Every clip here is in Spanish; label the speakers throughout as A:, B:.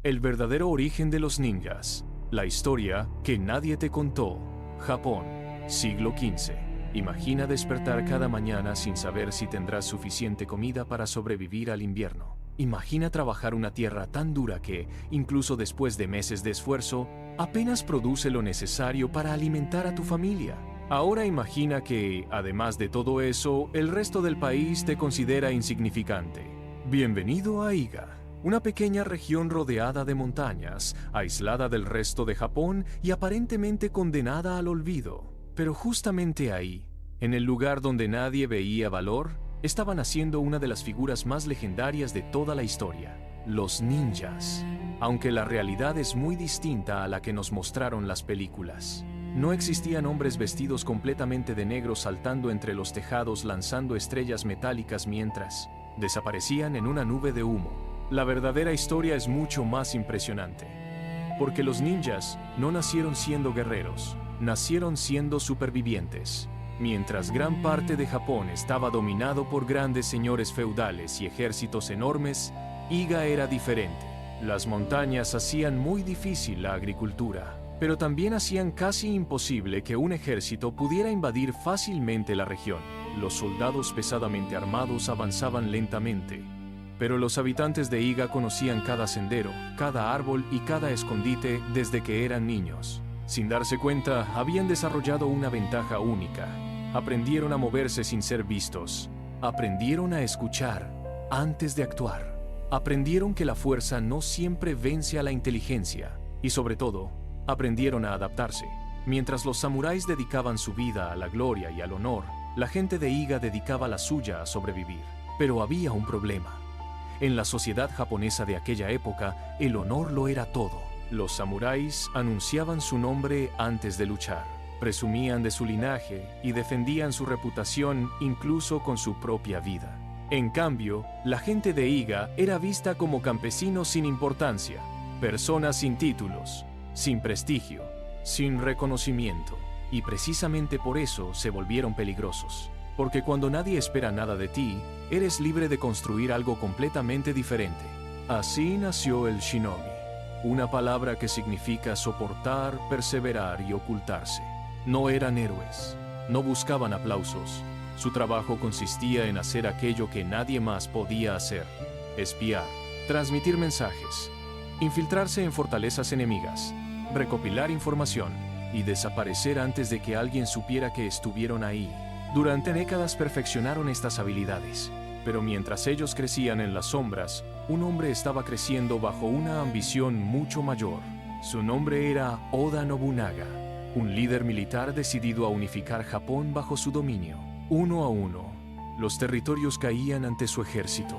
A: El verdadero origen de los ninjas. La historia que nadie te contó. Japón, siglo XV. Imagina despertar cada mañana sin saber si tendrás suficiente comida para sobrevivir al invierno. Imagina trabajar una tierra tan dura que, incluso después de meses de esfuerzo, apenas produce lo necesario para alimentar a tu familia. Ahora imagina que, además de todo eso, el resto del país te considera insignificante. Bienvenido a Iga, una pequeña región rodeada de montañas, aislada del resto de Japón y aparentemente condenada al olvido. Pero justamente ahí, en el lugar donde nadie veía valor, estaba naciendo una de las figuras más legendarias de toda la historia, los ninjas. Aunque la realidad es muy distinta a la que nos mostraron las películas. No existían hombres vestidos completamente de negro saltando entre los tejados lanzando estrellas metálicas mientras desaparecían en una nube de humo. La verdadera historia es mucho más impresionante. Porque los ninjas no nacieron siendo guerreros, nacieron siendo supervivientes. Mientras gran parte de Japón estaba dominado por grandes señores feudales y ejércitos enormes, Iga era diferente. Las montañas hacían muy difícil la agricultura, pero también hacían casi imposible que un ejército pudiera invadir fácilmente la región. Los soldados pesadamente armados avanzaban lentamente, pero los habitantes de Iga conocían cada sendero, cada árbol y cada escondite desde que eran niños. Sin darse cuenta, habían desarrollado una ventaja única. Aprendieron a moverse sin ser vistos. Aprendieron a escuchar antes de actuar. Aprendieron que la fuerza no siempre vence a la inteligencia. Y sobre todo, aprendieron a adaptarse. Mientras los samuráis dedicaban su vida a la gloria y al honor, la gente de Iga dedicaba la suya a sobrevivir. Pero había un problema. En la sociedad japonesa de aquella época, el honor lo era todo. Los samuráis anunciaban su nombre antes de luchar. Presumían de su linaje y defendían su reputación incluso con su propia vida. En cambio, la gente de Iga era vista como campesinos sin importancia, personas sin títulos, sin prestigio, sin reconocimiento. Y precisamente por eso se volvieron peligrosos. Porque cuando nadie espera nada de ti, eres libre de construir algo completamente diferente. Así nació el shinobi, una palabra que significa soportar, perseverar y ocultarse. No eran héroes, no buscaban aplausos. Su trabajo consistía en hacer aquello que nadie más podía hacer: espiar, transmitir mensajes, infiltrarse en fortalezas enemigas, recopilar información y desaparecer antes de que alguien supiera que estuvieron ahí. Durante décadas perfeccionaron estas habilidades, pero mientras ellos crecían en las sombras, un hombre estaba creciendo bajo una ambición mucho mayor. Su nombre era Oda Nobunaga, un líder militar decidido a unificar Japón bajo su dominio. Uno a uno, los territorios caían ante su ejército.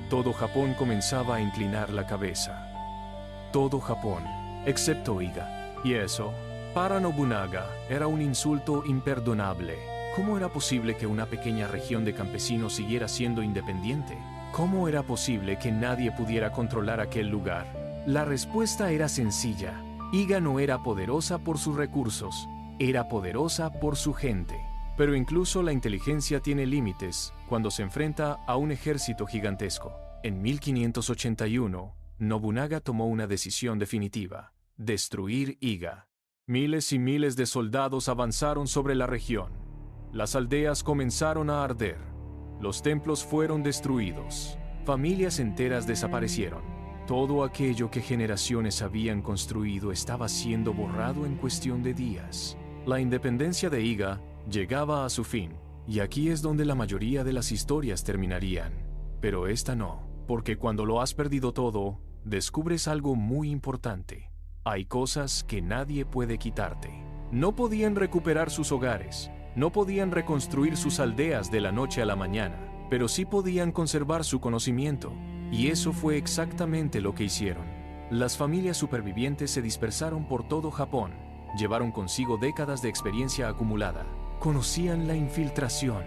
A: Todo Japón comenzaba a inclinar la cabeza. Todo Japón, excepto Iga. Y eso, para Nobunaga, era un insulto imperdonable. ¿Cómo era posible que una pequeña región de campesinos siguiera siendo independiente? ¿Cómo era posible que nadie pudiera controlar aquel lugar? La respuesta era sencilla. Iga no era poderosa por sus recursos, era poderosa por su gente. Pero incluso la inteligencia tiene límites cuando se enfrenta a un ejército gigantesco. En 1581, Nobunaga tomó una decisión definitiva: destruir Iga. Miles y miles de soldados avanzaron sobre la región. Las aldeas comenzaron a arder. Los templos fueron destruidos. Familias enteras desaparecieron. Todo aquello que generaciones habían construido estaba siendo borrado en cuestión de días. La independencia de Iga llegaba a su fin, y aquí es donde la mayoría de las historias terminarían. Pero esta no, porque cuando lo has perdido todo, descubres algo muy importante. Hay cosas que nadie puede quitarte. No podían recuperar sus hogares, no podían reconstruir sus aldeas de la noche a la mañana, pero sí podían conservar su conocimiento. Y eso fue exactamente lo que hicieron. Las familias supervivientes se dispersaron por todo Japón. Llevaron consigo décadas de experiencia acumulada. Conocían la infiltración,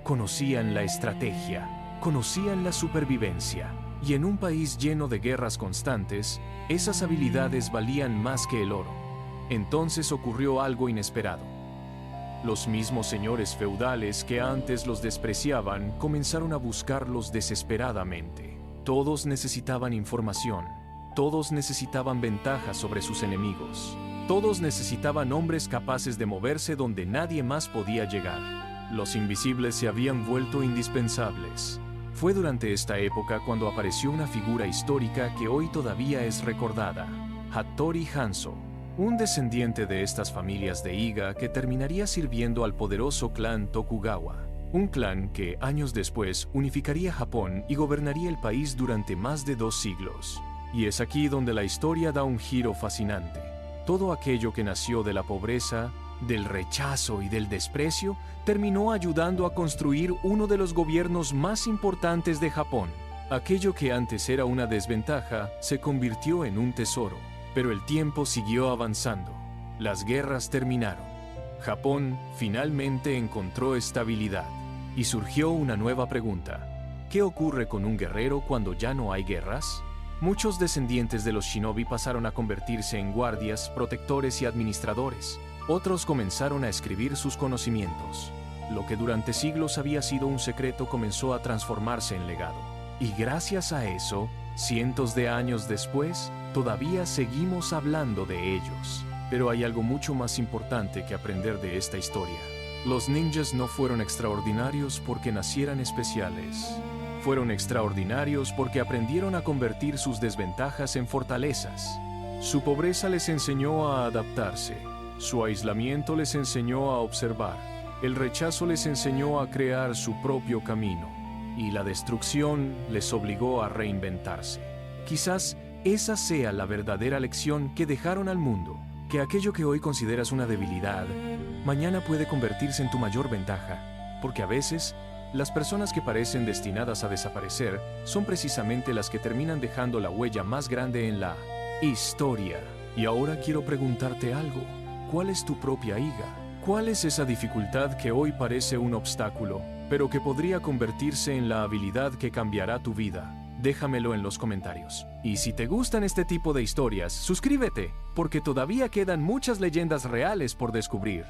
A: conocían la estrategia, conocían la supervivencia. Y en un país lleno de guerras constantes, esas habilidades valían más que el oro. Entonces ocurrió algo inesperado. Los mismos señores feudales que antes los despreciaban comenzaron a buscarlos desesperadamente. Todos necesitaban información, Todos necesitaban ventaja sobre sus enemigos. Todos necesitaban hombres capaces de moverse donde nadie más podía llegar. Los invisibles se habían vuelto indispensables. Fue durante esta época cuando apareció una figura histórica que hoy todavía es recordada: Hattori Hanzo, un descendiente de estas familias de Iga que terminaría sirviendo al poderoso clan Tokugawa. Un clan que, años después, unificaría Japón y gobernaría el país durante más de 2 siglos. Y es aquí donde la historia da un giro fascinante. Todo aquello que nació de la pobreza, del rechazo y del desprecio, terminó ayudando a construir uno de los gobiernos más importantes de Japón. Aquello que antes era una desventaja se convirtió en un tesoro. Pero el tiempo siguió avanzando. Las guerras terminaron. Japón finalmente encontró estabilidad. Y surgió una nueva pregunta: ¿qué ocurre con un guerrero cuando ya no hay guerras? Muchos descendientes de los shinobi pasaron a convertirse en guardias, protectores y administradores. Otros comenzaron a escribir sus conocimientos. Lo que durante siglos había sido un secreto comenzó a transformarse en legado. Y gracias a eso, cientos de años después, todavía seguimos hablando de ellos. Pero hay algo mucho más importante que aprender de esta historia. Los ninjas no fueron extraordinarios porque nacieran especiales. Fueron extraordinarios porque aprendieron a convertir sus desventajas en fortalezas. Su pobreza les enseñó a adaptarse. Su aislamiento les enseñó a observar. El rechazo les enseñó a crear su propio camino. Y la destrucción les obligó a reinventarse. Quizás esa sea la verdadera lección que dejaron al mundo. Que aquello que hoy consideras una debilidad, mañana puede convertirse en tu mayor ventaja. Porque a veces, las personas que parecen destinadas a desaparecer son precisamente las que terminan dejando la huella más grande en la historia. Y ahora quiero preguntarte algo. ¿Cuál es tu propia Iga? ¿Cuál es esa dificultad que hoy parece un obstáculo, pero que podría convertirse en la habilidad que cambiará tu vida? Déjamelo en los comentarios. Y si te gustan este tipo de historias, suscríbete, porque todavía quedan muchas leyendas reales por descubrir.